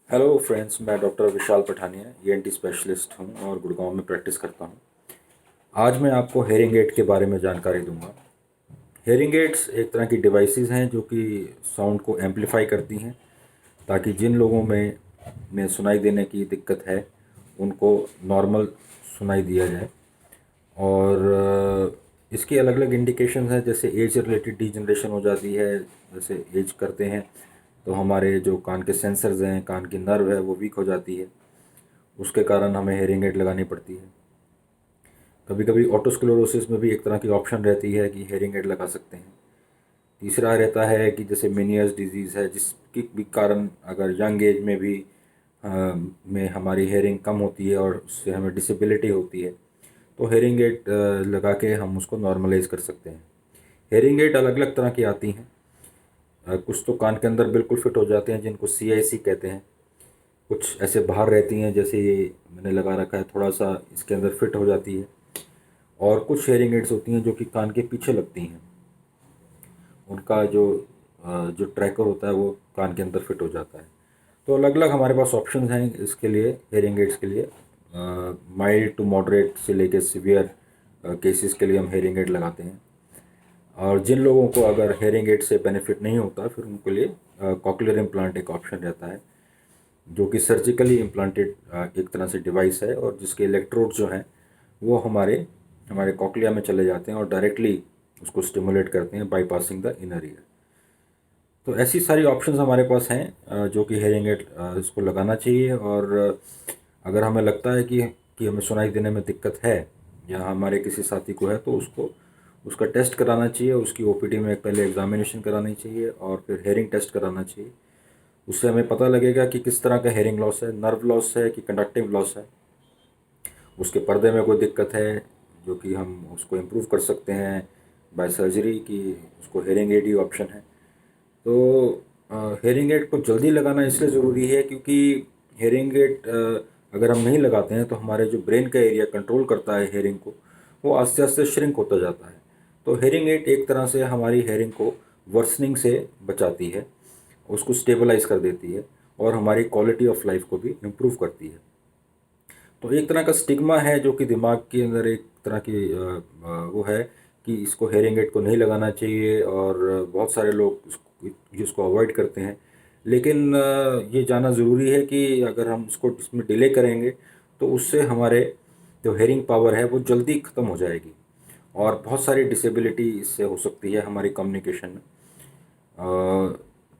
Hello friends, मैं doctor विशाल Pathania ENT specialist हूं और गुड़गांव में प्रैक्टिस करता हूं। आज मैं आपको हेयरिंग एड के बारे में जानकारी दूंगा। हेयरिंग एड्स एक तरह की डिवाइसेस हैं जो कि साउंड को एम्पलीफाई करती हैं, ताकि जिन लोगों में सुनाई देने की दिक्कत है उनको नॉर्मल सुनाई दिया जाए। और इसकी अलग अलग इंडिकेशन हैं, जैसे एज रिलेटेड डीजनरेशन हो जाती है। जैसे एज करते हैं तो हमारे जो कान के सेंसर्स हैं, कान की नर्व है, वो वीक हो जाती है। उसके कारण हमें हेयरिंग एड लगानी पड़ती है। कभी कभी ऑटोस्क्लेरोसिस में भी एक तरह की ऑप्शन रहती है कि हेयरिंग एड लगा सकते हैं। तीसरा रहता है कि जैसे मेनियर्स डिजीज़ है, जिसके भी कारण अगर यंग एज में भी में हमारी हेयरिंग कम होती है और उससे हमें डिसेबिलिटी होती है, तो हेयरिंग एड लगा के हम उसको नॉर्मलाइज कर सकते हैं। हेयरिंग एड अलग अलग तरह की आती हैं। कुछ तो कान के अंदर बिल्कुल फिट हो जाते हैं, जिनको CIC कहते हैं। कुछ ऐसे बाहर रहती हैं, जैसे ये मैंने लगा रखा है, थोड़ा सा इसके अंदर फिट हो जाती है। और कुछ हेयरिंग एड्स होती हैं जो कि कान के पीछे लगती हैं। उनका जो ट्रैकर होता है वो कान के अंदर फिट हो जाता है। तो अलग अलग हमारे पास ऑप्शन हैं इसके लिए, हेयरिंग एड्स के लिए। माइल्ड टू मॉडरेट से लेके सीवियर केसेस के लिए हम हेयरिंग एड लगाते हैं। और जिन लोगों को अगर हेयरिंग एड से बेनिफिट नहीं होता, फिर उनके लिए कॉक्लियर इम्प्लांट एक ऑप्शन रहता है, जो कि सर्जिकली इम्प्लांटेड एक तरह से डिवाइस है, और जिसके इलेक्ट्रोड जो हैं वो हमारे हमारे कॉक्लिया में चले जाते हैं और डायरेक्टली उसको स्टिमुलेट करते हैं, बाईपासिंग द इनर ईयर। तो ऐसी सारी ऑप्शंस हमारे पास हैं जो कि हेयरिंग एड इसको लगाना चाहिए। और अगर हमें लगता है कि हमें सुनाई देने में दिक्कत है या हमारे किसी साथी को है, तो उसको उसका टेस्ट कराना चाहिए। उसकी OPD में पहले एग्जामिनेशन करानी चाहिए और फिर हेयरिंग टेस्ट कराना चाहिए। उससे हमें पता लगेगा कि किस तरह का हेयरिंग लॉस है, नर्व लॉस है कि कंडक्टिव लॉस है। उसके पर्दे में कोई दिक्कत है जो कि हम उसको इम्प्रूव कर सकते हैं बाय सर्जरी, की उसको हेयरिंग एड ही ऑप्शन है। तो हेयरिंग एड को जल्दी लगाना इसलिए ज़रूरी है क्योंकि हेयरिंग एड अगर हम नहीं लगाते हैं तो हमारे जो ब्रेन का एरिया कंट्रोल करता है हेयरिंग को, वो आस्ते आस्ते श्रिंक होता जाता है। तो हेयरिंग एड एक तरह से हमारी हेयरिंग को वर्सनिंग से बचाती है, उसको स्टेबलाइज कर देती है और हमारी क्वालिटी ऑफ लाइफ को भी इम्प्रूव करती है। तो एक तरह का स्टिग्मा है जो कि दिमाग के अंदर एक तरह की वो है कि इसको हेयरिंग एड को नहीं लगाना चाहिए, और बहुत सारे लोग जिसको अवॉइड करते हैं। लेकिन ये जानना ज़रूरी है कि अगर हम इसको इसमें डिले करेंगे तो उससे हमारे जो हेयरिंग पावर है वो जल्दी ख़त्म हो जाएगी, और बहुत सारी डिसेबिलिटी इससे हो सकती है हमारी कम्युनिकेशन में।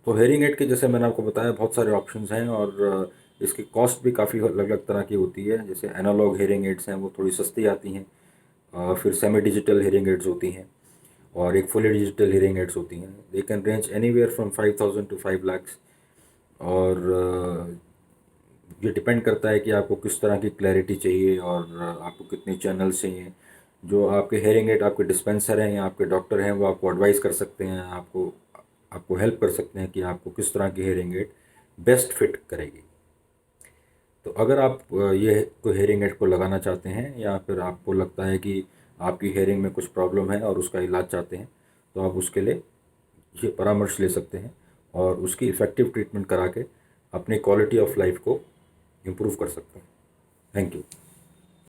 तो हेयरिंग एड के जैसे मैंने आपको बताया बहुत सारे ऑप्शंस हैं, और इसकी कॉस्ट भी काफ़ी अलग अलग तरह की होती है। जैसे एनालॉग हेयरिंग एड्स हैं, वो थोड़ी सस्ती आती हैं। फिर सेमी डिजिटल हेयरिंग एड्स होती हैं, और एक फुली डिजिटल हेयरिंग एड्स होती हैं। They can range anywhere from 5,000 to 5 lakhs। और ये डिपेंड करता है कि आपको किस तरह की क्लैरिटी चाहिए और आपको कितने चैनल्स चाहिए। जो आपके हेयरिंग एड आपके डिस्पेंसर हैं या आपके डॉक्टर हैं, वो आपको एडवाइस कर सकते हैं, आपको आपको हेल्प कर सकते हैं कि आपको किस तरह की हेयरिंग एड बेस्ट फिट करेगी। तो अगर आप ये कोई हेयरिंग एड को लगाना चाहते हैं, या फिर आपको लगता है कि आपकी हेयरिंग में कुछ प्रॉब्लम है और उसका इलाज चाहते हैं, तो आप उसके लिए ये परामर्श ले सकते हैं और उसकी इफ़ेक्टिव ट्रीटमेंट करा के अपनी क्वालिटी ऑफ लाइफ को इम्प्रूव कर सकते हैं। Thank you.